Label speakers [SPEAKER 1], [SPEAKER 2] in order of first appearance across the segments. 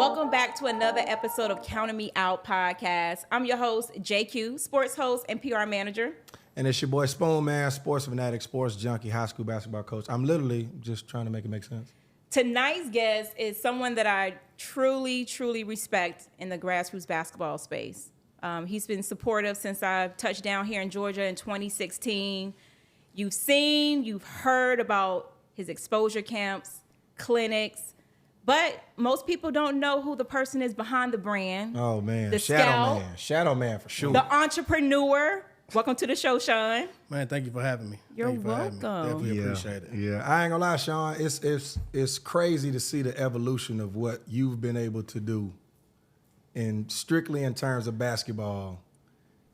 [SPEAKER 1] Welcome back to another episode of Counting Me Out podcast. I'm your host, JQ, sports host and PR manager.
[SPEAKER 2] And it's your boy Spoon Man, sports fanatic, sports junkie, high school basketball coach. I'm literally just trying to make it make sense.
[SPEAKER 1] Tonight's guest is someone that I truly, truly respect in the grassroots basketball space. He's been supportive since I touched down here in Georgia in 2016. You've heard about his exposure camps, clinics, but most people don't know who the person is behind the brand.
[SPEAKER 2] Oh, man.
[SPEAKER 1] The
[SPEAKER 2] Shadow Man for sure.
[SPEAKER 1] The entrepreneur. Welcome to the show, Shun.
[SPEAKER 3] Man, thank you for having me.
[SPEAKER 1] You're
[SPEAKER 3] Thank you for having me.
[SPEAKER 1] welcome.
[SPEAKER 3] Definitely appreciate it.
[SPEAKER 2] Yeah, I ain't gonna lie, Sean. It's crazy to see the evolution of what you've been able to do, in strictly in terms of basketball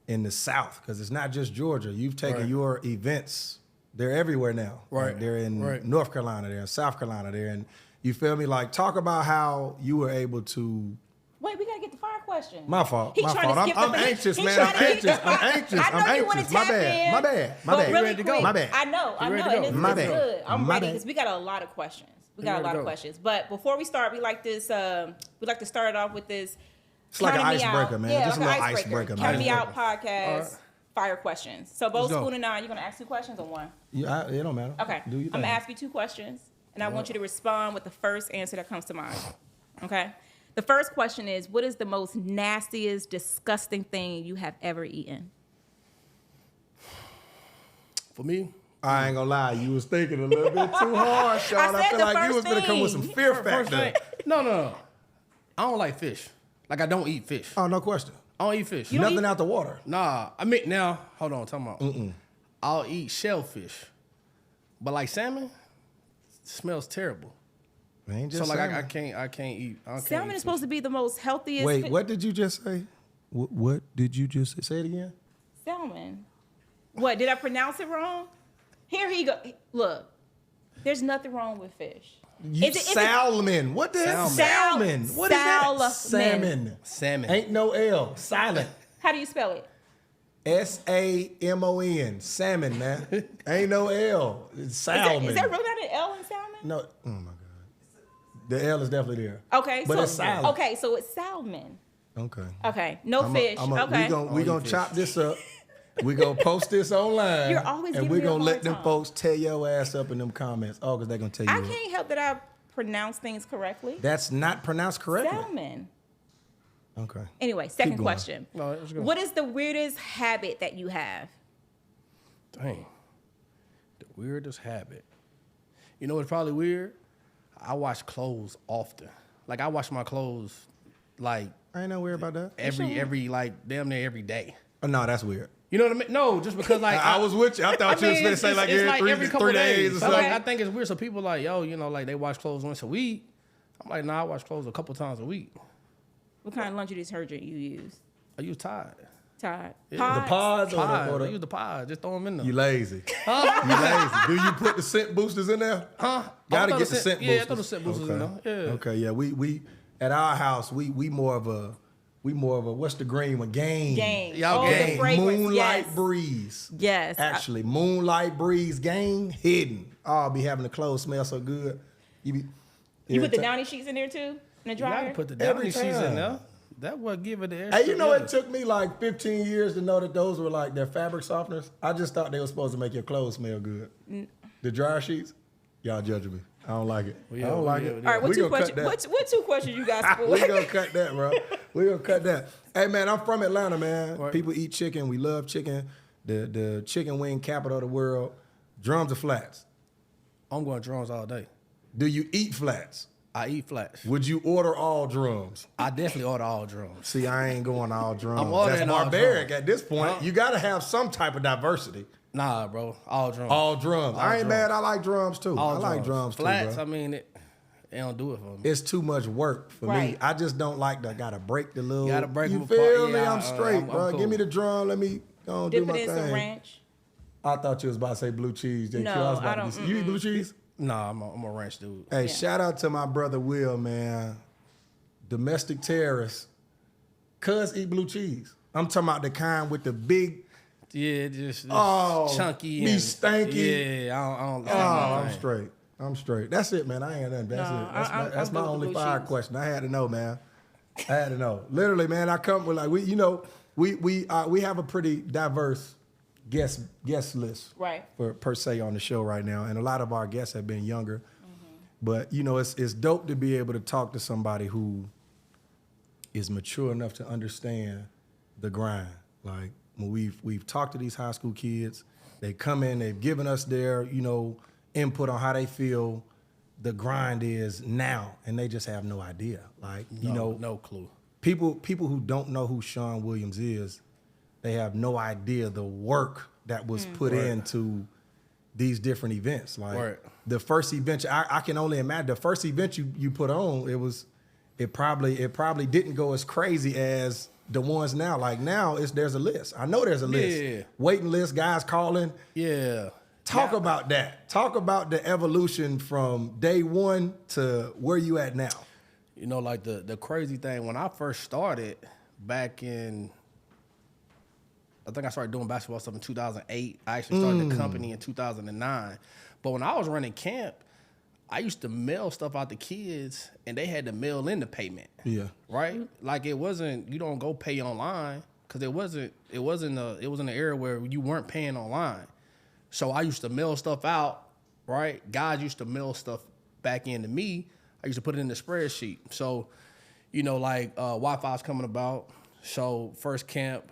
[SPEAKER 2] in the South, because it's not just Georgia. You've taken your events; they're everywhere now.
[SPEAKER 3] Right,
[SPEAKER 2] Like they're in North Carolina, they're in South Carolina, they're in. You feel me? Like, talk about how you were able to.
[SPEAKER 1] Wait, we gotta get the fire question.
[SPEAKER 2] My fault.
[SPEAKER 1] He
[SPEAKER 2] My
[SPEAKER 1] trying to
[SPEAKER 2] fault.
[SPEAKER 1] skip
[SPEAKER 2] I'm
[SPEAKER 1] the-
[SPEAKER 2] anxious,
[SPEAKER 1] he
[SPEAKER 2] man.
[SPEAKER 1] trying
[SPEAKER 2] I'm
[SPEAKER 1] to
[SPEAKER 2] anxious.
[SPEAKER 1] skip the-
[SPEAKER 2] I'm anxious.
[SPEAKER 1] I know
[SPEAKER 2] I'm
[SPEAKER 1] you wanna
[SPEAKER 2] anxious. My
[SPEAKER 1] tap in.
[SPEAKER 2] bad. My bad. My
[SPEAKER 1] But
[SPEAKER 2] bad.
[SPEAKER 1] really
[SPEAKER 3] ready to go?
[SPEAKER 1] quick,
[SPEAKER 2] My bad.
[SPEAKER 1] I know,
[SPEAKER 3] ready to
[SPEAKER 1] and
[SPEAKER 3] go?
[SPEAKER 1] it's
[SPEAKER 2] My
[SPEAKER 1] good.
[SPEAKER 2] bad.
[SPEAKER 1] I'm
[SPEAKER 2] My
[SPEAKER 1] ready
[SPEAKER 2] bad.
[SPEAKER 1] because we got a lot of questions. We got a
[SPEAKER 3] ready
[SPEAKER 1] lot
[SPEAKER 3] to
[SPEAKER 1] of
[SPEAKER 3] go?
[SPEAKER 1] questions. But before we start, we like this. We like to start it off with this.
[SPEAKER 2] It's like an
[SPEAKER 1] Counting Me
[SPEAKER 2] icebreaker,
[SPEAKER 1] Out.
[SPEAKER 2] man.
[SPEAKER 1] Yeah,
[SPEAKER 2] Just a
[SPEAKER 1] like
[SPEAKER 2] little
[SPEAKER 1] an
[SPEAKER 2] icebreaker, man.
[SPEAKER 1] Count Me Out
[SPEAKER 3] Icebreaker.
[SPEAKER 1] podcast.
[SPEAKER 3] Right.
[SPEAKER 1] Fire questions. So both
[SPEAKER 3] Let's go.
[SPEAKER 1] Spoon and I, you're gonna ask 2 questions or one?
[SPEAKER 2] It don't matter.
[SPEAKER 1] Okay.
[SPEAKER 2] Do your
[SPEAKER 1] I'm
[SPEAKER 2] thing.
[SPEAKER 1] gonna ask you 2 questions, and I want you to respond with the first answer that comes to mind. Okay. The first question is, what is the most nastiest, disgusting thing you have ever eaten?
[SPEAKER 3] For me,
[SPEAKER 2] I ain't gonna lie, you was thinking a little bit too hard, Sean. I
[SPEAKER 1] said
[SPEAKER 2] feel
[SPEAKER 1] the
[SPEAKER 2] like you
[SPEAKER 1] first
[SPEAKER 2] was gonna come with some
[SPEAKER 1] thing.
[SPEAKER 2] fear
[SPEAKER 3] first
[SPEAKER 2] factor.
[SPEAKER 3] thing, no. I don't like fish. Like, I don't eat fish.
[SPEAKER 2] Oh, no question.
[SPEAKER 3] I don't eat fish.
[SPEAKER 1] don't
[SPEAKER 2] Nothing
[SPEAKER 1] eat-
[SPEAKER 2] out the water.
[SPEAKER 3] Nah, I mean, now, hold on, talking about. I'll eat shellfish. But like salmon, smells terrible.
[SPEAKER 2] Man,
[SPEAKER 3] So
[SPEAKER 2] just
[SPEAKER 3] like
[SPEAKER 2] salmon.
[SPEAKER 3] I can't eat.
[SPEAKER 1] Salmon is supposed to be the most healthiest.
[SPEAKER 2] Wait, what did you just say? What did you just say? Say it again.
[SPEAKER 1] Salmon. What, did I pronounce it wrong? Here he go. Look, there's nothing wrong with fish.
[SPEAKER 2] Salmon. What the hell?
[SPEAKER 1] Salmon.
[SPEAKER 2] Salmon. What is that?
[SPEAKER 1] Salmon.
[SPEAKER 3] Salmon.
[SPEAKER 2] Ain't no L. Silent.
[SPEAKER 1] How do you spell it?
[SPEAKER 2] SAMON. Salmon, man. Ain't no L. It's salmon.
[SPEAKER 1] Is that really not an L in salmon?
[SPEAKER 2] No. Oh my God. The L is definitely there.
[SPEAKER 1] Okay,
[SPEAKER 2] But
[SPEAKER 1] so
[SPEAKER 2] it's salmon.
[SPEAKER 1] okay, so it's salmon.
[SPEAKER 2] Okay.
[SPEAKER 1] Okay, no fish. Okay,
[SPEAKER 2] We gonna chop this up. We gonna post this online.
[SPEAKER 1] You're always
[SPEAKER 2] and
[SPEAKER 1] giving
[SPEAKER 2] we
[SPEAKER 1] me a
[SPEAKER 2] gonna
[SPEAKER 1] hard
[SPEAKER 2] let them
[SPEAKER 1] time.
[SPEAKER 2] folks tear your ass up in them comments. Oh, because they're gonna tell you.
[SPEAKER 1] I
[SPEAKER 2] what.
[SPEAKER 1] can't help that I pronounce things correctly.
[SPEAKER 2] That's not pronounced correctly.
[SPEAKER 1] Salmon.
[SPEAKER 2] Okay.
[SPEAKER 1] Anyway, second
[SPEAKER 2] going.
[SPEAKER 1] question.
[SPEAKER 3] No, let's go.
[SPEAKER 1] What is the weirdest habit that you have?
[SPEAKER 3] Dang. The weirdest habit. You know what's probably weird? I wash clothes often. Like, I wash my clothes like
[SPEAKER 2] I ain't no weird about that.
[SPEAKER 3] every like damn near every day.
[SPEAKER 2] Oh, no, that's weird.
[SPEAKER 3] You know what I mean? No, just because like
[SPEAKER 2] I was with you. I thought you was gonna say like every
[SPEAKER 3] couple
[SPEAKER 2] 3 days or
[SPEAKER 3] So,
[SPEAKER 2] something.
[SPEAKER 3] like, I think it's weird. So people like, yo, you know, like they wash clothes once a week. I'm like, nah, I wash clothes a couple times a week.
[SPEAKER 1] What kind of laundry detergent you use?
[SPEAKER 3] I use Tide.
[SPEAKER 1] Tide.
[SPEAKER 3] Yeah.
[SPEAKER 1] Pods?
[SPEAKER 2] The pods or
[SPEAKER 3] Tide.
[SPEAKER 2] the
[SPEAKER 3] I use the Tide. Just throw them in there.
[SPEAKER 2] You lazy. You lazy. Do you put the scent boosters in there?
[SPEAKER 3] Huh?
[SPEAKER 2] Gotta
[SPEAKER 3] I
[SPEAKER 2] get
[SPEAKER 3] throw
[SPEAKER 2] the scent boosters.
[SPEAKER 3] Yeah, I throw the scent boosters in there. Yeah.
[SPEAKER 2] Okay, yeah. We at our house, we more of a what's the green one? Game.
[SPEAKER 1] Game.
[SPEAKER 3] Y'all
[SPEAKER 1] Oh, the
[SPEAKER 3] game.
[SPEAKER 1] fragrance.
[SPEAKER 2] Moonlight
[SPEAKER 1] Yes.
[SPEAKER 2] breeze.
[SPEAKER 1] Yes.
[SPEAKER 2] Actually, moonlight breeze game hidden. Oh, I'll be having the clothes smell so good.
[SPEAKER 1] You put the Downy sheets in there too? In the
[SPEAKER 3] You
[SPEAKER 1] dryer?
[SPEAKER 3] gotta put the
[SPEAKER 2] Every
[SPEAKER 3] Downy sheets
[SPEAKER 2] time.
[SPEAKER 3] in there. That would give it the extra.
[SPEAKER 2] Hey, you know
[SPEAKER 3] yeah.
[SPEAKER 2] it took me like 15 years to know that those were like their fabric softeners. I just thought they were supposed to make your clothes smell good. The dryer sheets, y'all judging me. I don't like it.
[SPEAKER 3] Yeah,
[SPEAKER 2] I don't like it.
[SPEAKER 1] All right, what
[SPEAKER 2] We
[SPEAKER 1] two
[SPEAKER 2] gonna cut
[SPEAKER 1] questions?
[SPEAKER 2] that.
[SPEAKER 1] What 2 questions you got? Spoon?
[SPEAKER 2] We gonna cut that, bro. We gonna cut that. Hey man, I'm from Atlanta, man.
[SPEAKER 3] Right.
[SPEAKER 2] People eat chicken. We love chicken. The chicken wing capital of the world. Drums or flats?
[SPEAKER 3] I'm going drums all day.
[SPEAKER 2] Do you eat flats?
[SPEAKER 3] I eat flats.
[SPEAKER 2] Would you order all drums?
[SPEAKER 3] I definitely order all drums.
[SPEAKER 2] See, I ain't going all drums.
[SPEAKER 3] I'm ordering
[SPEAKER 2] That's
[SPEAKER 3] all
[SPEAKER 2] barbaric
[SPEAKER 3] drums.
[SPEAKER 2] at this point. You gotta have some type of diversity.
[SPEAKER 3] Nah, bro, all drums.
[SPEAKER 2] All drums.
[SPEAKER 3] All
[SPEAKER 2] I ain't
[SPEAKER 3] drums.
[SPEAKER 2] mad. I like drums too.
[SPEAKER 3] all
[SPEAKER 2] I like drums too,
[SPEAKER 3] Flats,
[SPEAKER 2] bro.
[SPEAKER 3] I mean, they don't do it for me.
[SPEAKER 2] It's too much work for me.
[SPEAKER 1] Right.
[SPEAKER 2] I just don't like the gotta break the little.
[SPEAKER 3] Gotta break
[SPEAKER 2] you
[SPEAKER 3] them
[SPEAKER 2] feel
[SPEAKER 3] apart.
[SPEAKER 2] me?
[SPEAKER 3] Yeah,
[SPEAKER 2] I'm straight,
[SPEAKER 3] I'm
[SPEAKER 2] bro.
[SPEAKER 3] cool.
[SPEAKER 2] Give me the drum. Let me go and do
[SPEAKER 1] Dip
[SPEAKER 2] my
[SPEAKER 1] it in
[SPEAKER 2] thing.
[SPEAKER 1] some ranch.
[SPEAKER 2] I thought you was about to say blue cheese. JQ.
[SPEAKER 1] No,
[SPEAKER 2] was about
[SPEAKER 1] I
[SPEAKER 2] to
[SPEAKER 1] don't-
[SPEAKER 2] You eat blue cheese?
[SPEAKER 3] Nah, I'm a ranch dude.
[SPEAKER 2] Hey,
[SPEAKER 1] Yeah.
[SPEAKER 2] shout out to my brother Will, man. Domestic terrorist. Cuz eat blue cheese. I'm talking about the kind with the big.
[SPEAKER 3] Yeah, just
[SPEAKER 2] Oh,
[SPEAKER 3] chunky.
[SPEAKER 2] be
[SPEAKER 3] and,
[SPEAKER 2] stanky.
[SPEAKER 3] Yeah, I don't
[SPEAKER 2] Oh, I'm straight. I'm straight. That's it, man. I ain't nothing. That's
[SPEAKER 1] No,
[SPEAKER 2] it. That's
[SPEAKER 1] I'm
[SPEAKER 2] my
[SPEAKER 1] good with
[SPEAKER 2] only
[SPEAKER 1] blue
[SPEAKER 2] fire
[SPEAKER 1] sheets.
[SPEAKER 2] question. I had to know, man. I had to know. Literally, man. I come with like we have a pretty diverse guest list,
[SPEAKER 1] Right.
[SPEAKER 2] per se on the show right now, and a lot of our guests have been younger.
[SPEAKER 1] Mm-hmm.
[SPEAKER 2] But it's dope to be able to talk to somebody who is mature enough to understand the grind. Like when we've talked to these high school kids, they come in, they've given us their input on how they feel the grind is now, and they just have no idea. Like
[SPEAKER 3] no clue.
[SPEAKER 2] People who don't know who Shun Williams is, they have no idea the work that was put into these different events. Like the first event, I can only imagine the first event you put on, it probably didn't go as crazy as the ones now. Like now there's a list. I know there's a list.
[SPEAKER 3] Yeah.
[SPEAKER 2] Waiting list, guys calling.
[SPEAKER 3] Yeah.
[SPEAKER 2] Talk about that. Talk about the evolution from day one to where you at now.
[SPEAKER 3] Like the crazy thing, when I first started back in, I think I started doing basketball stuff in 2008. I actually started the company in 2009. But when I was running camp, I used to mail stuff out to kids, and they had to mail in the payment.
[SPEAKER 2] Yeah.
[SPEAKER 3] Right? Like you don't go pay online, because it wasn't an era where you weren't paying online. So I used to mail stuff out, right? Guys used to mail stuff back into me. I used to put it in the spreadsheet. So, Wi-Fi's coming about. So first camp,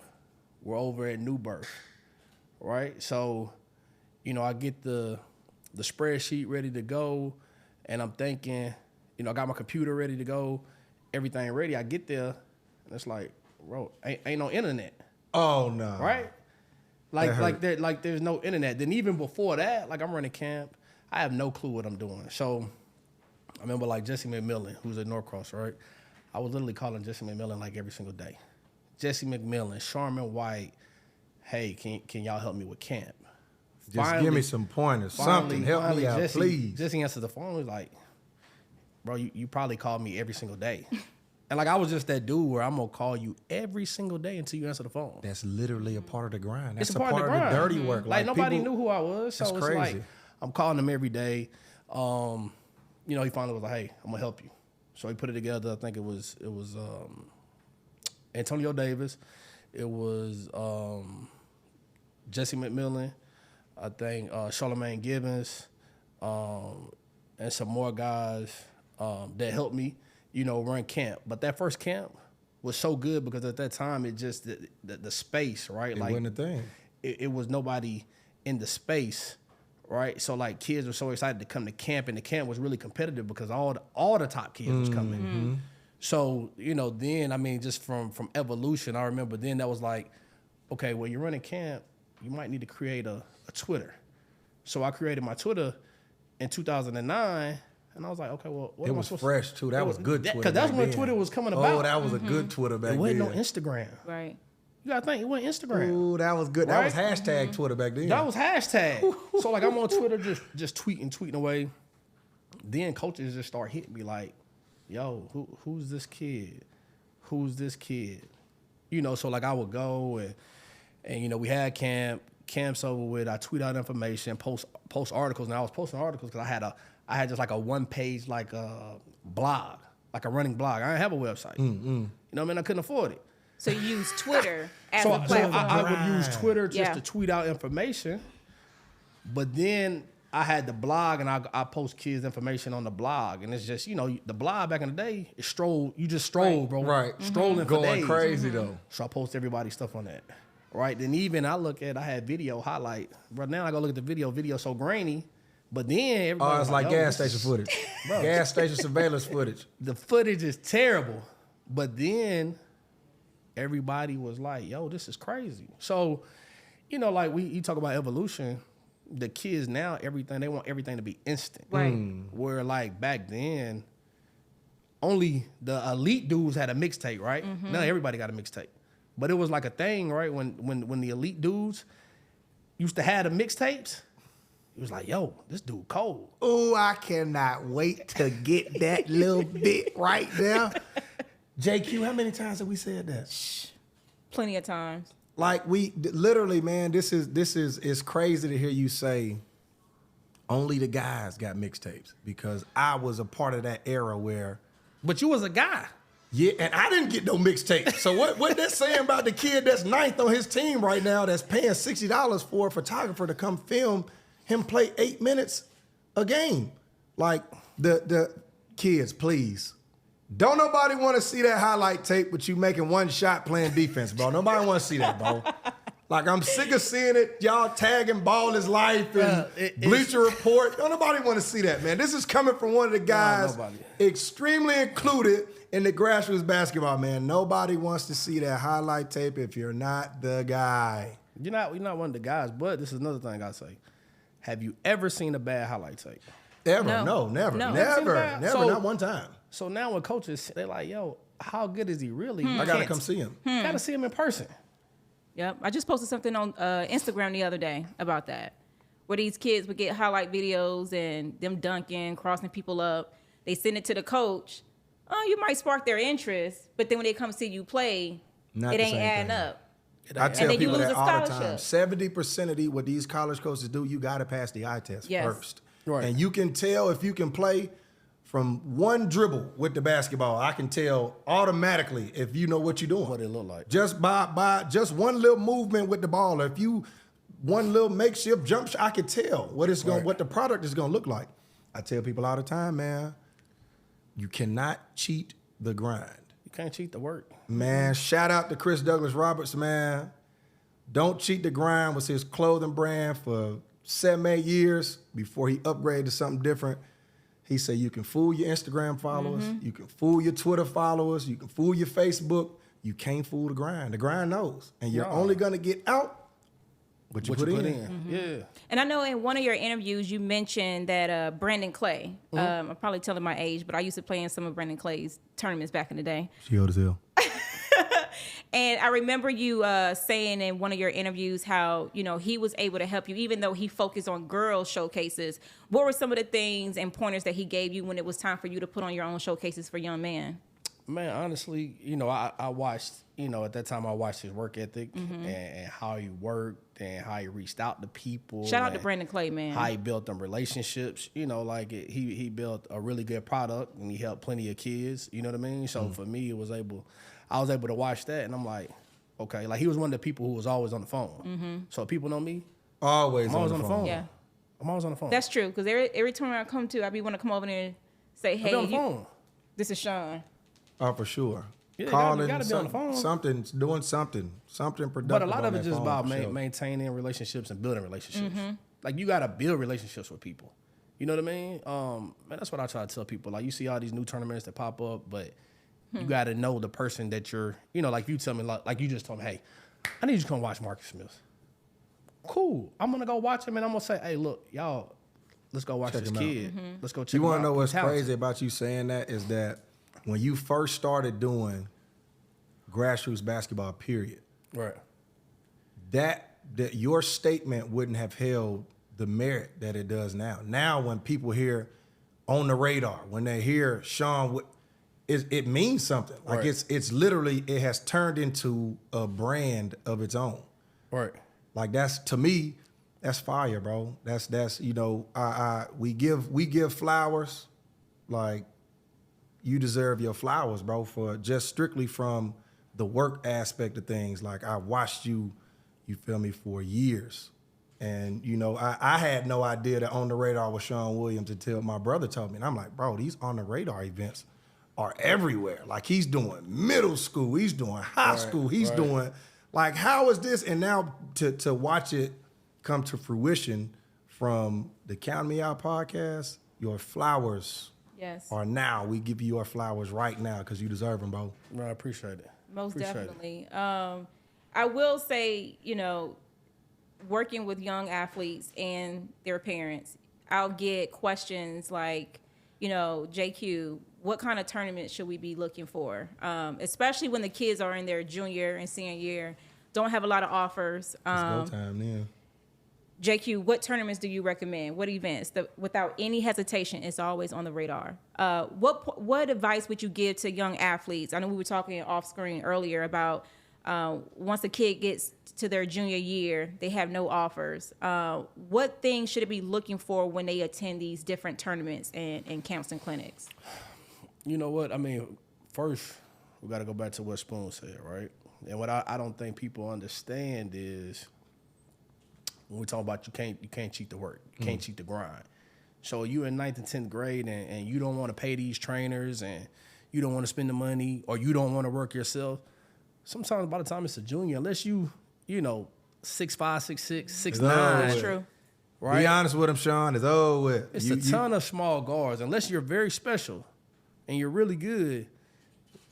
[SPEAKER 3] we're over at New Birth, right? So, I get the spreadsheet ready to go, and I'm thinking, I got my computer ready to go, everything ready. I get there, and it's like, bro, ain't no internet.
[SPEAKER 2] Oh no.
[SPEAKER 3] Right? There's no internet. Then even before that, I'm running camp, I have no clue what I'm doing. So I remember Jesse McMillan, who's at Norcross, right? I was literally calling Jesse McMillan every single day. Jesse McMillan, Sharman White, hey, can y'all help me with camp?
[SPEAKER 2] Just give me some pointers, something. Help me out, please.
[SPEAKER 3] Jesse answered the phone. He was like, bro, you probably call me every single day. And I was just that dude where I'm going to call you every single day until you answer the phone.
[SPEAKER 2] That's literally a part of the grind. That's
[SPEAKER 3] It's a part of the grind.
[SPEAKER 2] dirty work.
[SPEAKER 3] Nobody knew who I was. So
[SPEAKER 2] that's
[SPEAKER 3] it's
[SPEAKER 2] crazy.
[SPEAKER 3] I'm calling him every day. He finally was like, hey, I'm going to help you. So he put it together. I think it was Antonio Davis. It was Jesse McMillan. I think Charlamagne Gibbons, and some more guys that helped me, run camp. But that first camp was so good because at that time it just the space, right?
[SPEAKER 2] It wasn't a thing.
[SPEAKER 3] It was nobody in the space, right? So kids were so excited to come to camp, and the camp was really competitive because all the top kids was coming. Mm-hmm. So then just from evolution, I remember then that was okay, well you're running camp, you might need to create a Twitter. So I created my Twitter in 2009, and I was like, okay, well, what
[SPEAKER 2] it
[SPEAKER 3] am I
[SPEAKER 2] was
[SPEAKER 3] supposed
[SPEAKER 2] fresh too. That was good Twitter.
[SPEAKER 3] Because that's when Twitter was coming about.
[SPEAKER 2] Oh, that was a good Twitter back then.
[SPEAKER 3] It wasn't no Instagram.
[SPEAKER 1] Right.
[SPEAKER 3] You gotta think, it wasn't Instagram.
[SPEAKER 2] Ooh, that was good.
[SPEAKER 3] Right?
[SPEAKER 2] That was hashtag Twitter back then.
[SPEAKER 3] That was hashtag. So I'm on Twitter just tweeting away. Then coaches just start hitting me yo, who's this kid? Who's this kid? So I would go and we had camp's over with. I tweet out information, post articles. And I was posting articles because I had just a one page blog, a running blog. I didn't have a website. I couldn't afford it.
[SPEAKER 1] So you use Twitter as
[SPEAKER 3] So
[SPEAKER 1] a platform.
[SPEAKER 3] I would use Twitter just
[SPEAKER 1] Yeah.
[SPEAKER 3] to tweet out information. But then I had the blog, and I post kids' information on the blog. And it's just, the blog back in the day, you just stroll, bro.
[SPEAKER 2] Right.
[SPEAKER 3] Strolling for
[SPEAKER 2] Going
[SPEAKER 3] days.
[SPEAKER 2] crazy though.
[SPEAKER 3] So I post everybody's stuff on that. Right. Then even I had video highlight. But now I go look at the video so grainy. But then everybody
[SPEAKER 2] Oh, it's like gas station footage. Gas station surveillance footage.
[SPEAKER 3] The footage is terrible. But then everybody was like, yo, this is crazy. So, you talk about evolution. The kids now, they want everything to be instant.
[SPEAKER 1] Right.
[SPEAKER 3] Where back then, only the elite dudes had a mixtape, right? Now everybody got a mixtape. But it was a thing, right? When the elite dudes used to have the mixtapes, it was yo, this dude cold.
[SPEAKER 2] Ooh, I cannot wait to get that little bit right there. JQ, how many times have we said that?
[SPEAKER 1] Plenty of times.
[SPEAKER 2] We literally, man, this is crazy to hear you say only the guys got mixtapes because I was a part of that era where.
[SPEAKER 3] But you was a guy.
[SPEAKER 2] Yeah, and I didn't get no mixtape. So what they're saying about the kid that's ninth on his team right now that's paying $60 for a photographer to come film him play 8 minutes a game. Like, the kids, please. Don't nobody want to see that highlight tape with you making one shot playing defense, bro. Nobody want to see that, bro. Like, I'm sick of seeing it. Y'all tagging Ball is Life and Bleacher Report. Don't nobody want to see that, man. This is coming from one of the guys extremely included in the grassroots basketball, man. Nobody wants to see that highlight tape if you're not the guy.
[SPEAKER 3] You're not one of the guys, but this is another thing I say. Have you ever seen a bad highlight tape?
[SPEAKER 2] Ever?
[SPEAKER 1] No.
[SPEAKER 2] Never.
[SPEAKER 1] No.
[SPEAKER 2] Never,
[SPEAKER 3] So-
[SPEAKER 2] not one time.
[SPEAKER 3] So now when coaches, they're like, yo, how good is he really?
[SPEAKER 2] I got to come see him.
[SPEAKER 3] You got to see him in person.
[SPEAKER 1] Yep. I just posted something on Instagram the other day about that, where these kids would get highlight videos and them dunking, crossing people up. They send it to the coach. Oh, you might spark their interest, but then when they come see you play,
[SPEAKER 2] Not
[SPEAKER 1] it
[SPEAKER 2] the
[SPEAKER 1] ain't
[SPEAKER 2] same
[SPEAKER 1] adding
[SPEAKER 2] thing.
[SPEAKER 1] up.
[SPEAKER 2] I tell
[SPEAKER 1] then you
[SPEAKER 2] people
[SPEAKER 1] lose
[SPEAKER 2] that
[SPEAKER 1] a
[SPEAKER 2] all the time.
[SPEAKER 1] scholarship.
[SPEAKER 2] 70% of what these college coaches do, you got to pass the eye test
[SPEAKER 1] Yes.
[SPEAKER 2] first.
[SPEAKER 3] Right.
[SPEAKER 2] And you can tell if you can play from one dribble with the basketball. I can tell automatically if you know what you're doing.
[SPEAKER 3] What it look like.
[SPEAKER 2] Just by just one little movement with the ball. If you one little makeshift jump shot, I can tell what it's going, what the product is going to look like. I tell people all the time, man, you cannot cheat the grind.
[SPEAKER 3] You can't cheat the work.
[SPEAKER 2] Man, shout out to Chris Douglas Roberts, man. Don't Cheat the Grind was his clothing brand for 7-8 years before he upgraded to something different. He said you can fool your Instagram followers, you can fool your Twitter followers, you can fool your Facebook. You can't fool the grind. The grind knows. And you're only going to get out what you put in.
[SPEAKER 3] Yeah.
[SPEAKER 1] And I know in one of your interviews you mentioned that Brandon Clay. I'm probably telling my age, but I used to play in some of Brandon Clay's tournaments back in the day.
[SPEAKER 2] She old as hell.
[SPEAKER 1] And I remember you saying in one of your interviews how, you know, he was able to help you, even though he focused on girls showcases. What were some of the things and pointers that he gave you when it was time for you to put on your own showcases for young men?
[SPEAKER 3] Man, honestly, you know, I watched, you know, at that time I watched his work ethic and how he worked and how he reached out to people.
[SPEAKER 1] Shout out to
[SPEAKER 3] and
[SPEAKER 1] Brandon Clay, man.
[SPEAKER 3] How he built them relationships. You know, like he built a really good product and he helped plenty of kids. You know what I mean? So for me, I was able to watch that and I'm like, okay. Like he was one of the people who was always on the phone. So people know me.
[SPEAKER 2] Always
[SPEAKER 3] I'm always on the phone.
[SPEAKER 1] Yeah.
[SPEAKER 3] I'm always on the phone.
[SPEAKER 1] That's true, because every time I come to, I be want to come over there and say,
[SPEAKER 3] I
[SPEAKER 1] hey,
[SPEAKER 3] be on the phone.
[SPEAKER 1] this is Shun.
[SPEAKER 2] Oh, for sure.
[SPEAKER 3] Yeah, you
[SPEAKER 2] Calling,
[SPEAKER 3] gotta be on the phone.
[SPEAKER 2] something, doing something productive.
[SPEAKER 3] But a lot of
[SPEAKER 2] on
[SPEAKER 3] it's
[SPEAKER 2] that
[SPEAKER 3] just
[SPEAKER 2] phone,
[SPEAKER 3] about
[SPEAKER 2] for sure.
[SPEAKER 3] maintaining relationships and building relationships. Like you gotta build relationships with people. You know what I mean? Man, that's what I try to tell people. Like you see all these new tournaments that pop up, but you gotta know the person that you're. You know, like you tell me, like you just told me, hey, I need you to come watch Marcus Smith. Cool. I'm gonna go watch him and I'm gonna say, hey, look, y'all, let's go watch this
[SPEAKER 2] him out.
[SPEAKER 3] kid. Let's go check
[SPEAKER 2] You
[SPEAKER 3] him out.
[SPEAKER 2] want to know what's
[SPEAKER 3] He's talented.
[SPEAKER 2] crazy about you saying that is that when you first started doing grassroots basketball, period,
[SPEAKER 3] Right.
[SPEAKER 2] that your statement wouldn't have held the merit that it does now. Now, when people hear on the radar, when they hear Shun, it means something. Like
[SPEAKER 3] Right.
[SPEAKER 2] it's literally, it has turned into a brand of its own.
[SPEAKER 3] Right.
[SPEAKER 2] Like that's, to me, that's fire, bro. That's you know, we give flowers, like you deserve your flowers, bro, for just strictly from the work aspect of things. Like I watched you feel me, for years. And, you know, I had no idea that On the Radar was Sean Williams until my brother told me. And I'm like, bro, these On the Radar events are everywhere. Like he's doing middle school, he's doing high school, he's doing, like, how is this? And now to watch it come to fruition from the Count Me Out podcast, your flowers
[SPEAKER 1] Yes.
[SPEAKER 2] are now. We give you your flowers right now because you deserve them, bro.
[SPEAKER 3] Right. I appreciate it.
[SPEAKER 1] Most
[SPEAKER 3] Appreciate it.
[SPEAKER 1] definitely. I will say, you know, working with young athletes and their parents, I'll get questions like, you know, JQ, what kind of tournament should we be looking for? Especially when the kids are in their junior and senior year, don't have a lot of offers.
[SPEAKER 2] It's go time then.
[SPEAKER 1] JQ, what tournaments do you recommend? What events? Without any hesitation, it's always on the radar. What advice would you give to young athletes? I know we were talking off screen earlier about once a kid gets to their junior year, they have no offers. What things should it be looking for when they attend these different tournaments and camps and clinics?
[SPEAKER 3] You know what? I mean, first, we got to go back to what Spoon said, right? And what I don't think people understand is when we talk about you can't cheat the work. You can't cheat the grind. So you in 9th and 10th grade and you don't want to pay these trainers and you don't want to spend the money or you don't want to work yourself. Sometimes by the time it's a junior, unless you know, 6'5", 6'6", 6'9".
[SPEAKER 1] That's true.
[SPEAKER 3] Right?
[SPEAKER 2] Be honest with him, Shun. It's over with.
[SPEAKER 3] It's a ton of small guards. Unless you're very special and you're really good,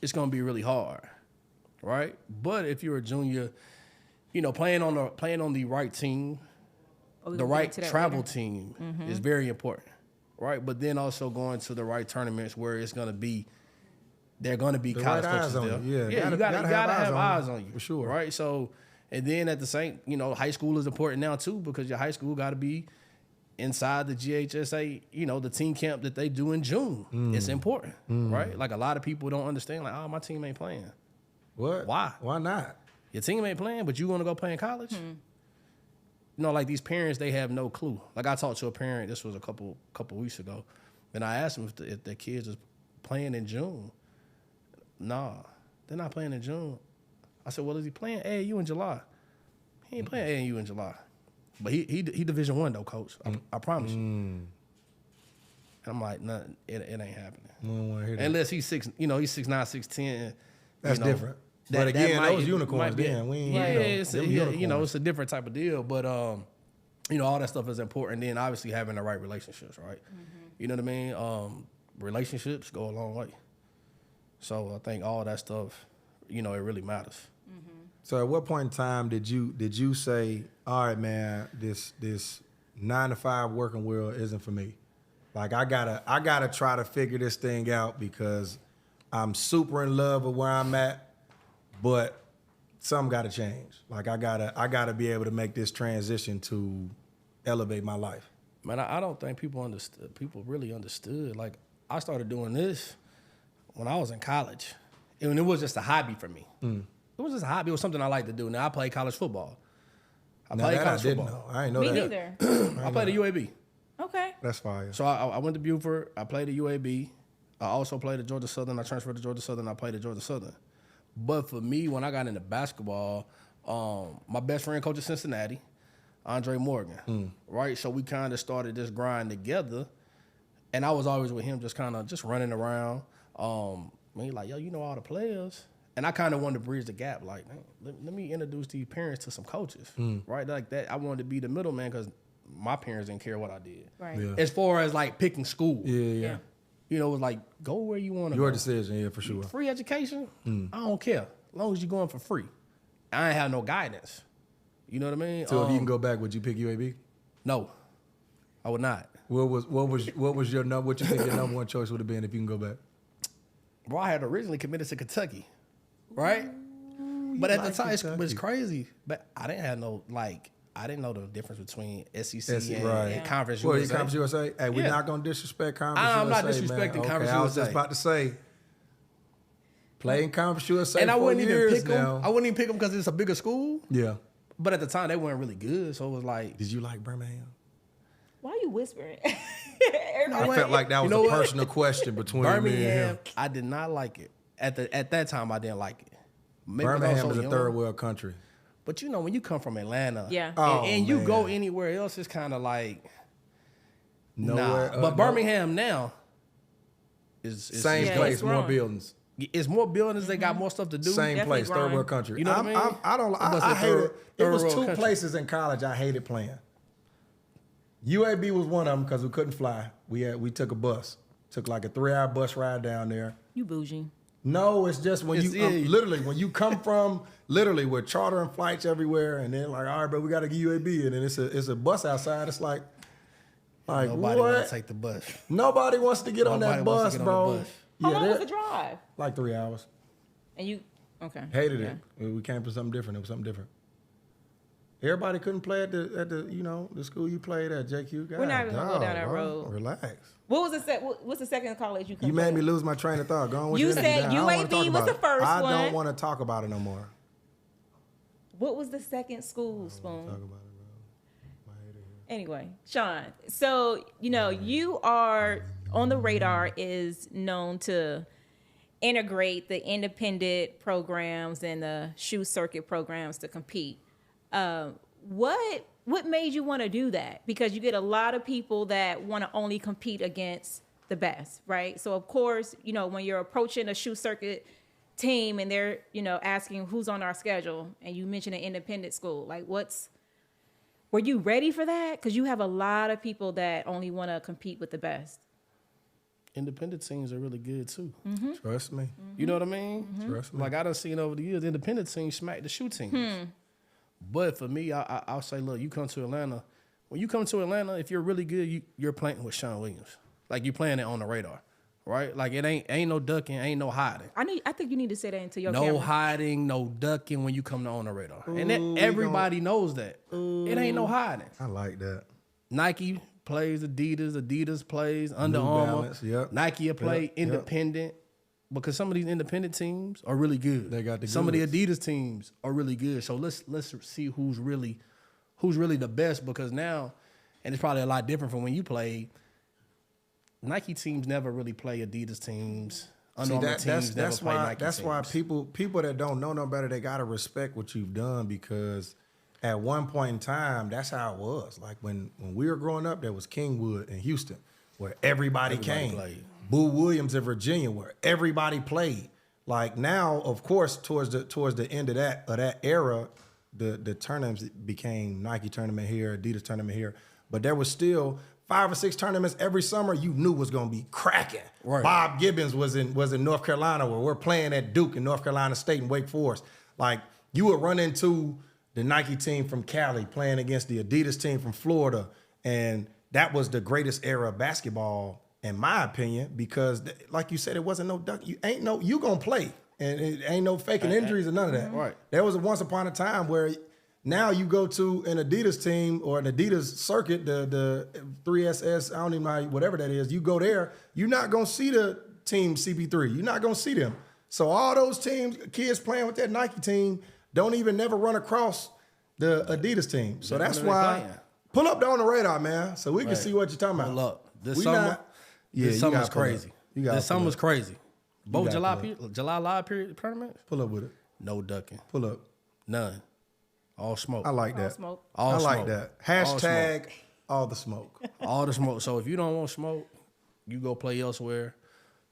[SPEAKER 3] it's going to be really hard, right? But if you're a junior, you know, playing on the right team, the right travel team is very important, right? But then also going to the right tournaments where it's going to be, they're going to be
[SPEAKER 2] The
[SPEAKER 3] college
[SPEAKER 2] right
[SPEAKER 3] coaches
[SPEAKER 2] eyes on
[SPEAKER 3] there.
[SPEAKER 2] you. Yeah,
[SPEAKER 3] you gotta have eyes on you
[SPEAKER 2] for sure.
[SPEAKER 3] right? So, and then at the same, you know, high school is important now too because your high school got to be inside the GHSA, you know, the team camp that they do in June. It's important, right? Like a lot of people don't understand, like, oh, my team ain't playing.
[SPEAKER 2] What?
[SPEAKER 3] Why?
[SPEAKER 2] Why not?
[SPEAKER 3] Your team ain't playing, but you want to go play in college? You know, like these parents, they have no clue. Like I talked to a parent, this was a couple weeks ago, and I asked them if their kids was playing in June. Nah, they're not playing in June. I said, well, is he playing AAU in July? He ain't playing AAU in July. But he Division I though, coach. I promise you. And I'm like, nah, it ain't happening.
[SPEAKER 2] I don't want to hear that.
[SPEAKER 3] Unless he's 6'9", 6'10".
[SPEAKER 2] That's different. But again, those unicorns, then we ain't.
[SPEAKER 3] You know, it's a different type of deal. But you know, all that stuff is important. Then obviously having the right relationships, right? You know what I mean? Relationships go a long way. So I think all that stuff, you know, it really matters.
[SPEAKER 2] So at what point in time did you say, all right, man, this 9-to-5 working world isn't for me? Like I gotta try to figure this thing out because I'm super in love with where I'm at, but something gotta change. Like I gotta be able to make this transition to elevate my life.
[SPEAKER 3] Man, I don't think people really understood. Like I started doing this when I was in college, and it was just a hobby for me. It was just a hobby. It was something I liked to do. Now I play college football. I played college football.
[SPEAKER 2] Know. I ain't know
[SPEAKER 1] Me
[SPEAKER 2] that.
[SPEAKER 1] neither.
[SPEAKER 3] I played at UAB.
[SPEAKER 1] Okay.
[SPEAKER 2] That's fire.
[SPEAKER 3] So I went to Buford. I played at UAB. I also played at Georgia Southern. I transferred to Georgia Southern. I played at Georgia Southern. But for me, when I got into basketball, my best friend coach at Cincinnati, Andre Morgan, right? So we kind of started this grind together, and I was always with him, just running around. Me like, yo, you know all the players, and I kind of wanted to bridge the gap. Like, let me introduce these parents to some coaches, right? Like that, I wanted to be the middleman because my parents didn't care what I did.
[SPEAKER 1] Right.
[SPEAKER 2] Yeah.
[SPEAKER 3] As far as like picking school,
[SPEAKER 2] Yeah.
[SPEAKER 3] you know, it was like go where you want to go.
[SPEAKER 2] Your decision, yeah, for sure.
[SPEAKER 3] Free education, I don't care. As long as you're going for free. I ain't have no guidance. You know what I mean?
[SPEAKER 2] So if you can go back, would you pick UAB?
[SPEAKER 3] No, I would not.
[SPEAKER 2] What was your number? What you think your number one choice would have been if you can go back?
[SPEAKER 3] Bro, I had originally committed to Kentucky, right? But at the time, it was crazy. But I didn't have no, like, I didn't know the difference between SEC and Conference
[SPEAKER 2] Well,
[SPEAKER 3] USA.
[SPEAKER 2] Conference USA? Hey, we're not going to disrespect Conference USA,
[SPEAKER 3] I'm not
[SPEAKER 2] man.
[SPEAKER 3] disrespecting
[SPEAKER 2] Okay,
[SPEAKER 3] Conference
[SPEAKER 2] I was
[SPEAKER 3] USA.
[SPEAKER 2] just about to say, playing Conference USA
[SPEAKER 3] And I
[SPEAKER 2] for
[SPEAKER 3] wouldn't even
[SPEAKER 2] years
[SPEAKER 3] pick them.
[SPEAKER 2] now.
[SPEAKER 3] I wouldn't even pick them because it's a bigger school.
[SPEAKER 2] Yeah.
[SPEAKER 3] But at the time, they weren't really good. So it was like,
[SPEAKER 2] Did you like Birmingham?
[SPEAKER 1] Why are you whispering?
[SPEAKER 2] I felt like that was a personal question between me and
[SPEAKER 3] Birmingham,
[SPEAKER 2] him.
[SPEAKER 3] I did not like it. At that time, I didn't like it. Maybe because I was
[SPEAKER 2] Birmingham
[SPEAKER 3] so
[SPEAKER 2] is a
[SPEAKER 3] young.
[SPEAKER 2] third world country.
[SPEAKER 3] But you know, when you come from Atlanta,
[SPEAKER 1] Yeah.
[SPEAKER 3] and you
[SPEAKER 2] man.
[SPEAKER 3] go anywhere else, it's kind of like,
[SPEAKER 2] Nowhere,
[SPEAKER 3] nah. But Birmingham now is
[SPEAKER 2] Same
[SPEAKER 1] Yeah,
[SPEAKER 2] place,
[SPEAKER 1] it's
[SPEAKER 2] more
[SPEAKER 1] growing.
[SPEAKER 2] buildings.
[SPEAKER 3] It's more buildings. They got more stuff to do.
[SPEAKER 2] Same
[SPEAKER 1] Definitely
[SPEAKER 2] place, third
[SPEAKER 1] growing.
[SPEAKER 2] world country.
[SPEAKER 3] You know what I mean?
[SPEAKER 2] I hate it. It
[SPEAKER 3] third
[SPEAKER 2] was
[SPEAKER 3] world
[SPEAKER 2] two
[SPEAKER 3] country.
[SPEAKER 2] places in college I hated playing. UAB was one of them because we couldn't fly. We took a bus. Took like a 3-hour bus ride down there.
[SPEAKER 1] You bougie.
[SPEAKER 2] No, it's just when
[SPEAKER 3] It's-
[SPEAKER 2] you
[SPEAKER 3] yeah.
[SPEAKER 2] literally when you come from literally with chartering flights everywhere, and then like, all right, bro, we got to get UAB, and then it's a bus outside. It's like
[SPEAKER 3] Nobody want
[SPEAKER 2] what?
[SPEAKER 3] to take the bus.
[SPEAKER 2] Nobody wants to get on that
[SPEAKER 3] Nobody wants
[SPEAKER 2] bus,
[SPEAKER 3] to get on
[SPEAKER 2] bro.
[SPEAKER 3] the bus.
[SPEAKER 1] How long was
[SPEAKER 2] they're-
[SPEAKER 1] the drive?
[SPEAKER 2] like 3 hours.
[SPEAKER 1] And you, okay.
[SPEAKER 2] Hated
[SPEAKER 1] Yeah.
[SPEAKER 2] it. We came for something different. It was something different. Everybody couldn't play at the school you played at, JQ. God,
[SPEAKER 1] We're not even gonna go down that
[SPEAKER 2] bro.
[SPEAKER 1] road.
[SPEAKER 2] Relax.
[SPEAKER 1] What was what's the second college you come
[SPEAKER 2] You made
[SPEAKER 1] from?
[SPEAKER 2] me lose my train of thought. Go on with
[SPEAKER 1] You
[SPEAKER 2] your
[SPEAKER 1] said
[SPEAKER 2] energy. I don't wanna
[SPEAKER 1] UAB
[SPEAKER 2] talk
[SPEAKER 1] was
[SPEAKER 2] about
[SPEAKER 1] the
[SPEAKER 2] it.
[SPEAKER 1] first
[SPEAKER 2] I
[SPEAKER 1] one.
[SPEAKER 2] don't want to talk about it no more.
[SPEAKER 1] What was the second school, Spoon?
[SPEAKER 2] Talk about it, bro. I hate it here.
[SPEAKER 1] Anyway, Shun. So, you are on the radar is known to integrate the independent programs and the shoe circuit programs to compete. What made you want to do that? Because you get a lot of people that want to only compete against the best, right? So of course, when you're approaching a shoe circuit team and they're, asking who's on our schedule, and you mention an independent school, like were you ready for that? Because you have a lot of people that only want to compete with the best.
[SPEAKER 3] Independent teams are really good too.
[SPEAKER 1] Mm-hmm.
[SPEAKER 2] Trust me.
[SPEAKER 3] You know what I mean?
[SPEAKER 1] Mm-hmm.
[SPEAKER 2] Trust me.
[SPEAKER 3] Like I done seen over the years, independent teams smack the shoe teams. But for me, I'll say, look, you come to Atlanta. When you come to Atlanta, if you're really good, you're playing with Shun Williams. Like you playing it on the radar, right? Like it ain't no ducking, ain't no hiding.
[SPEAKER 1] I think you need to say that into your
[SPEAKER 3] No
[SPEAKER 1] camera.
[SPEAKER 3] hiding, no ducking when you come to on the radar. And everybody knows that. It ain't no hiding.
[SPEAKER 2] I like that.
[SPEAKER 3] Nike plays Adidas plays Under
[SPEAKER 2] New
[SPEAKER 3] Armour.
[SPEAKER 2] Balance, yep.
[SPEAKER 3] Nike will play
[SPEAKER 2] Yep,
[SPEAKER 3] independent because some of these independent teams are really good.
[SPEAKER 2] They got the
[SPEAKER 3] some
[SPEAKER 2] goods.
[SPEAKER 3] of the Adidas teams are really good. So let's see who's really the best, because now, and it's probably a lot different from when you played. Nike teams never really play Adidas teams. Under Armour teams never play Nike
[SPEAKER 2] that's
[SPEAKER 3] teams.
[SPEAKER 2] why people that don't know no better, they gotta respect what you've done, because at one point in time, that's how it was. Like when we were growing up, there was Kingwood in Houston, where everybody came.
[SPEAKER 3] played.
[SPEAKER 2] Boo Williams in Virginia, where everybody played. Like now, of course, towards the end of that era, the tournaments became Nike tournament here, Adidas tournament here, but there was still 5 or 6 tournaments every summer you knew was gonna be cracking.
[SPEAKER 3] Right.
[SPEAKER 2] Bob Gibbons was in North Carolina, where we're playing at Duke in North Carolina State and Wake Forest. Like you would run into the Nike team from Cali playing against the Adidas team from Florida, and that was the greatest era of basketball, in my opinion, because like you said, it wasn't no duck. You gonna play, and it ain't no faking injuries or none of that.
[SPEAKER 3] Right.
[SPEAKER 2] There was once upon a time where now you go to an Adidas team or an Adidas circuit, the 3SS, I don't even know whatever that is. You go there, you're not gonna see the team CP3. You're not gonna see them. So all those teams, kids playing with that Nike team, don't even never run across the Adidas team. So that's why pull up On the Radar, man, so we can see what you're talking about.
[SPEAKER 3] Pull up. This
[SPEAKER 2] We
[SPEAKER 3] summer,
[SPEAKER 2] not- Yeah,
[SPEAKER 3] this
[SPEAKER 2] you
[SPEAKER 3] summer's
[SPEAKER 2] gotta pull up.
[SPEAKER 3] crazy.
[SPEAKER 2] You gotta
[SPEAKER 3] This
[SPEAKER 2] pull
[SPEAKER 3] summer's
[SPEAKER 2] up.
[SPEAKER 3] crazy. Both
[SPEAKER 2] gotta
[SPEAKER 3] July
[SPEAKER 2] pull
[SPEAKER 3] July live period tournaments,
[SPEAKER 2] Pull up with it.
[SPEAKER 3] no ducking,
[SPEAKER 2] Pull up.
[SPEAKER 3] none, all smoke.
[SPEAKER 2] I like
[SPEAKER 1] All
[SPEAKER 2] that.
[SPEAKER 1] smoke.
[SPEAKER 3] All
[SPEAKER 2] I like
[SPEAKER 3] smoke.
[SPEAKER 2] that.
[SPEAKER 3] All
[SPEAKER 2] Hashtag
[SPEAKER 3] smoke.
[SPEAKER 2] all the smoke.
[SPEAKER 3] All the smoke. So if you don't want smoke, you go play elsewhere.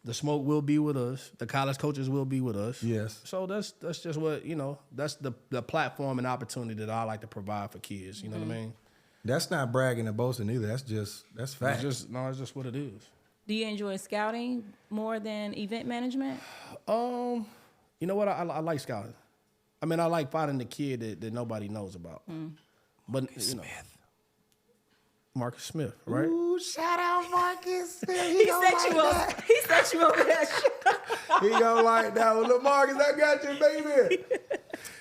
[SPEAKER 3] The smoke will be with us. The college coaches will be with us.
[SPEAKER 2] Yes.
[SPEAKER 3] So that's just what, that's the platform and opportunity that I like to provide for kids. You know what I mean?
[SPEAKER 2] That's not bragging and boasting either. That's fact.
[SPEAKER 3] It's just what it is.
[SPEAKER 1] Do you enjoy scouting more than event management?
[SPEAKER 3] You know what? I like scouting. I mean, I like finding the kid that nobody knows about. But Marcus Smith, right?
[SPEAKER 2] Ooh, shout out Marcus.
[SPEAKER 1] He set you over there.
[SPEAKER 2] He gonna like that one. Look, Marcus, I got you, baby.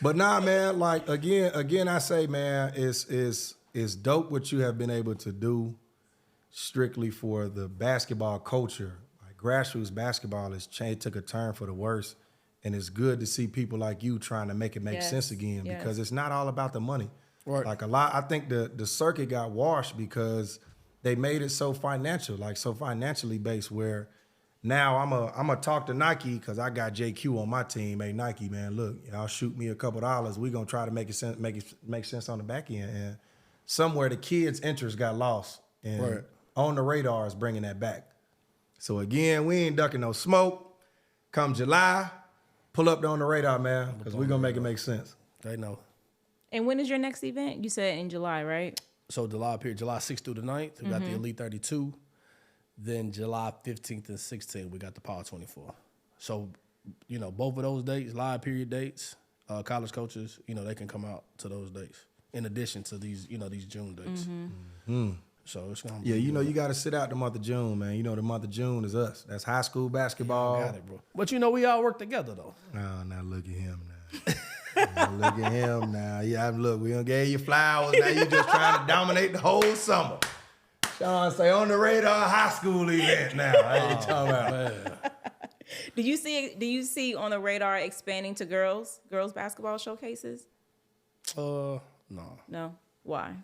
[SPEAKER 2] But nah, man, like again, I say, man, it's dope what you have been able to do strictly for the basketball culture. Like grassroots basketball has changed, took a turn for the worse. And it's good to see people like you trying to make it make
[SPEAKER 1] Yes,
[SPEAKER 2] sense again,
[SPEAKER 1] yes.
[SPEAKER 2] because it's not all about the money.
[SPEAKER 3] Right.
[SPEAKER 2] Like I think the circuit got washed because they made it so financial, like so financially based, where now I'm a talk to Nike because I got JQ on my team. Hey Nike, man, look, y'all shoot me a couple dollars. We gonna try to make it make sense on the back end. And somewhere the kids' interest got lost, and
[SPEAKER 3] Right.
[SPEAKER 2] On the Radar is bringing that back. So again, we ain't ducking no smoke. Come July, pull up On the Radar, man, because we gonna make it make sense.
[SPEAKER 3] They know.
[SPEAKER 1] And when is your next event? You said in July, right?
[SPEAKER 3] So July 6th through the 9th, we got the Elite 32. Then July 15th and 16th, we got the Power 24. So, both of those dates, live period dates, college coaches, they can come out to those dates in addition to these, these June dates. So it's gonna be
[SPEAKER 2] Yeah, you got to sit out the month of June, man. The month of June is us. That's high school basketball.
[SPEAKER 3] got it, bro. But we all work together though.
[SPEAKER 2] Oh, now look at him now. Now look at him now. Yeah, look, we done gave you flowers. Now you just trying to dominate the whole summer. Sean say On the Radar high school event now. I ain't talking about.
[SPEAKER 1] Do you see On the Radar expanding to girls basketball showcases?
[SPEAKER 3] No.
[SPEAKER 1] No? Why?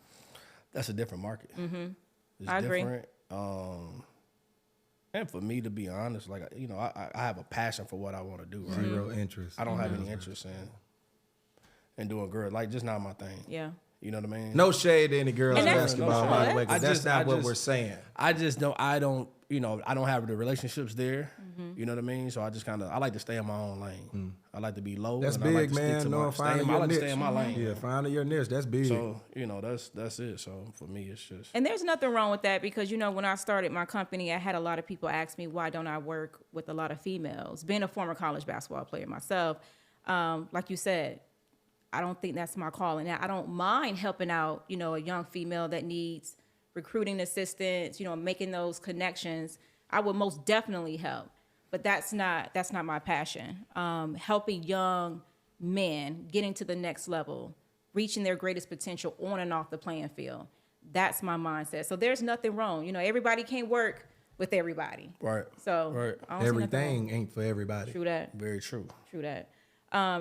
[SPEAKER 3] That's a different market. Mm-hmm. It's
[SPEAKER 1] I agree.
[SPEAKER 3] different. And for me, to be honest, like, you know, I have a passion for what I want to do, right?
[SPEAKER 2] Zero interest.
[SPEAKER 3] I don't have any interest in doing girls. Like, just not my thing.
[SPEAKER 1] Yeah.
[SPEAKER 3] You know what I mean?
[SPEAKER 2] No shade to any girls
[SPEAKER 1] And that's-
[SPEAKER 2] basketball,
[SPEAKER 1] no
[SPEAKER 2] by the
[SPEAKER 1] shade.
[SPEAKER 2] way, 'cause that's
[SPEAKER 3] I
[SPEAKER 2] not what
[SPEAKER 3] just-
[SPEAKER 2] we're saying.
[SPEAKER 3] I don't, you know, I don't have the relationships there. You know what I mean? So I just I like to stay in my own lane. I like to be low.
[SPEAKER 2] That's
[SPEAKER 3] and I like
[SPEAKER 2] big,
[SPEAKER 3] to stick
[SPEAKER 2] man.
[SPEAKER 3] to
[SPEAKER 2] Knowing
[SPEAKER 3] my,
[SPEAKER 2] finding
[SPEAKER 3] I
[SPEAKER 2] your
[SPEAKER 3] like to
[SPEAKER 2] niche.
[SPEAKER 3] stay in my lane.
[SPEAKER 2] Yeah, finding your niche. That's big.
[SPEAKER 3] So, you know, that's it. So for me, it's just.
[SPEAKER 1] And there's nothing wrong with that because, you know, when I started my company, I had a lot of people ask me, why don't I work with a lot of females? Being a former college basketball player myself, like you said, I don't think that's my calling. Now, I don't mind helping out, you know, a young female that needs recruiting assistance, you know, making those connections. I would most definitely help, but that's not my passion. Helping young men getting to the next level, reaching their greatest potential on and off the playing field. That's my mindset. So there's nothing wrong. You know, everybody can't work with everybody.
[SPEAKER 3] Right.
[SPEAKER 1] So
[SPEAKER 3] Right.
[SPEAKER 1] I don't see nothing wrong.
[SPEAKER 2] Everything ain't for everybody.
[SPEAKER 1] True that.
[SPEAKER 3] Very true.
[SPEAKER 1] True that.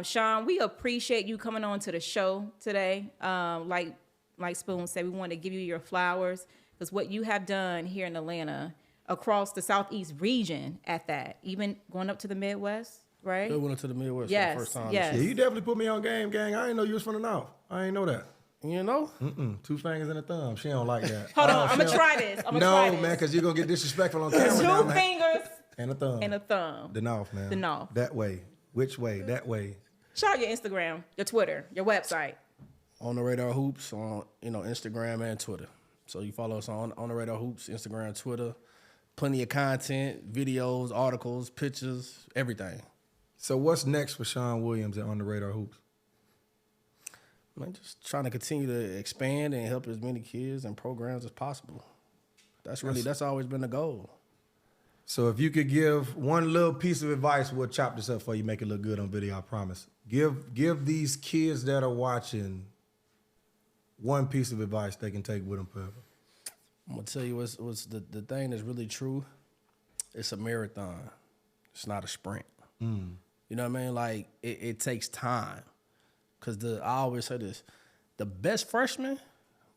[SPEAKER 1] Shun, we appreciate you coming on to the show today. Like Spoon said, we want to give you your flowers because what you have done here in Atlanta, across the Southeast region at that, even going up to the Midwest, right?
[SPEAKER 3] They went into the Midwest
[SPEAKER 1] Yes,
[SPEAKER 3] for the first time.
[SPEAKER 1] yes.
[SPEAKER 2] Yeah, you definitely put me on game, gang. I didn't know you was from the North. I ain't know that.
[SPEAKER 3] You know?
[SPEAKER 2] 2 fingers and a thumb. She don't like that.
[SPEAKER 1] Hold on,
[SPEAKER 2] she
[SPEAKER 1] I'm going to
[SPEAKER 2] don't-
[SPEAKER 1] try this.
[SPEAKER 2] No, man, because you're going to get disrespectful on camera now,
[SPEAKER 1] Two
[SPEAKER 2] man.
[SPEAKER 1] fingers
[SPEAKER 2] And a thumb.
[SPEAKER 1] and a thumb.
[SPEAKER 2] The North, man.
[SPEAKER 1] The North.
[SPEAKER 2] That way. Which way? That way.
[SPEAKER 1] Shout out your Instagram, your Twitter, your website.
[SPEAKER 3] On the Radar Hoops on, you know, Instagram and Twitter. So you follow us on the Radar Hoops, Instagram, Twitter. Plenty of content, videos, articles, pictures, everything.
[SPEAKER 2] So what's next for Shun Williams at On the Radar Hoops?
[SPEAKER 3] Man, just trying to continue to expand and help as many kids and programs as possible. That's always been the goal.
[SPEAKER 2] So if you could give one little piece of advice, we'll chop this up for you, make it look good on video, I promise. Give these kids that are watching one piece of advice they can take with them forever.
[SPEAKER 3] I'm gonna tell you what's the thing that's really true. It's a marathon. It's not a sprint. You know what I mean? Like it takes time. Cause I always say this: the best freshman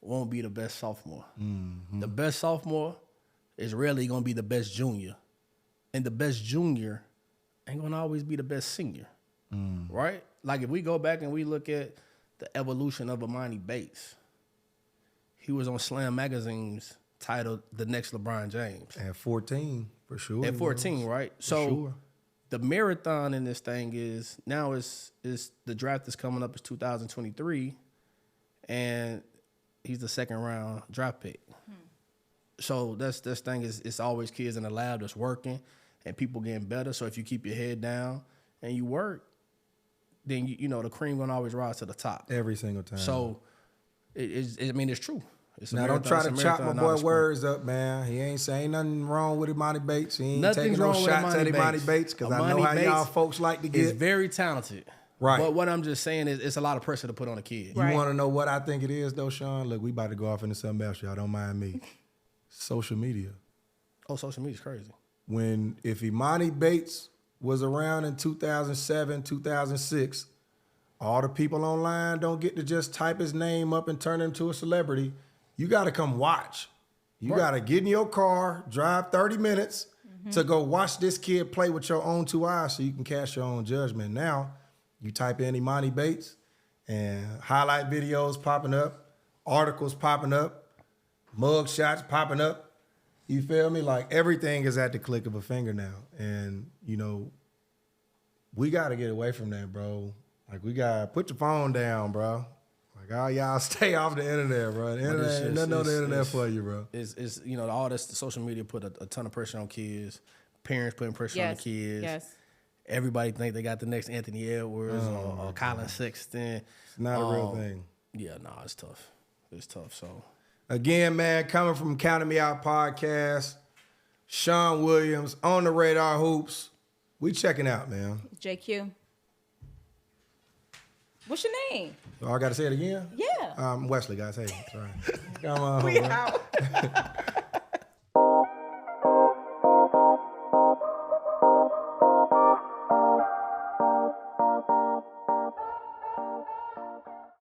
[SPEAKER 3] won't be the best sophomore. The best sophomore is rarely gonna be the best junior, and the best junior ain't gonna always be the best senior. Right? Like if we go back and we look at the evolution of Imani Bates, he was on Slam Magazine's titled "The Next LeBron James"
[SPEAKER 2] At 14, for sure.
[SPEAKER 3] at 14, right? So
[SPEAKER 2] sure.
[SPEAKER 3] the marathon in this thing is now is the draft is coming up is 2023, and he's the second round draft pick. So this thing is it's always kids in the lab that's working and people getting better. So if you keep your head down and you work, then you know the cream gonna always rise to the top.
[SPEAKER 2] Every single time.
[SPEAKER 3] So it's true. It's a
[SPEAKER 2] Now don't
[SPEAKER 3] marathon,
[SPEAKER 2] try
[SPEAKER 3] it's
[SPEAKER 2] to
[SPEAKER 3] a
[SPEAKER 2] chop my
[SPEAKER 3] marathon, not
[SPEAKER 2] boy
[SPEAKER 3] a sprint.
[SPEAKER 2] words up, man. He ain't saying nothing wrong with Imani Bates. He ain't
[SPEAKER 3] Nothing's
[SPEAKER 2] taking no
[SPEAKER 3] wrong with
[SPEAKER 2] shots at
[SPEAKER 3] Imani
[SPEAKER 2] Imani
[SPEAKER 3] Bates.
[SPEAKER 2] Bates because I know
[SPEAKER 3] Imani
[SPEAKER 2] how y'all
[SPEAKER 3] Bates
[SPEAKER 2] folks like to
[SPEAKER 3] Is
[SPEAKER 2] get.
[SPEAKER 3] very talented.
[SPEAKER 2] Right.
[SPEAKER 3] But what I'm just saying is it's a lot of pressure to put on a kid.
[SPEAKER 2] You
[SPEAKER 1] Right.
[SPEAKER 2] want to know what I think it is, though, Shun? Look, we about to go off into something else, y'all. Don't mind me. Social media.
[SPEAKER 3] Oh, social media's crazy.
[SPEAKER 2] If Imani Bates was around in 2007, 2006, all the people online don't get to just type his name up and turn him into a celebrity. You got to come watch. You
[SPEAKER 3] Right.
[SPEAKER 2] got to get in your car, drive 30 minutes to go watch this kid play with your own 2 eyes so you can cast your own judgment. Now, you type in Imani Bates and highlight videos popping up, articles popping up, mug shots popping up. You feel me? Like everything is at the click of a finger now. And, you know, we got to get away from that, bro. Like we got to put your phone down, bro. Like all y'all stay off the internet, bro. The internet, ain't nothing on the internet for you, bro.
[SPEAKER 3] It's you know, all this social media put a ton of pressure on kids. Parents putting pressure on the kids.
[SPEAKER 1] Yes.
[SPEAKER 3] Everybody think they got the next Anthony Edwards or Colin Sexton.
[SPEAKER 2] It's not a real thing.
[SPEAKER 3] Yeah, nah, it's tough. It's tough. So
[SPEAKER 2] Again, man, coming from Counting Me Out podcast, Shun Williams, On the Radar Hoops. We checking out, man.
[SPEAKER 1] JQ. What's your name?
[SPEAKER 2] Oh, I got to say it again?
[SPEAKER 1] Yeah.
[SPEAKER 2] Wesley, guys. Hey, sorry. Come on.
[SPEAKER 1] We
[SPEAKER 2] bro.
[SPEAKER 1] out.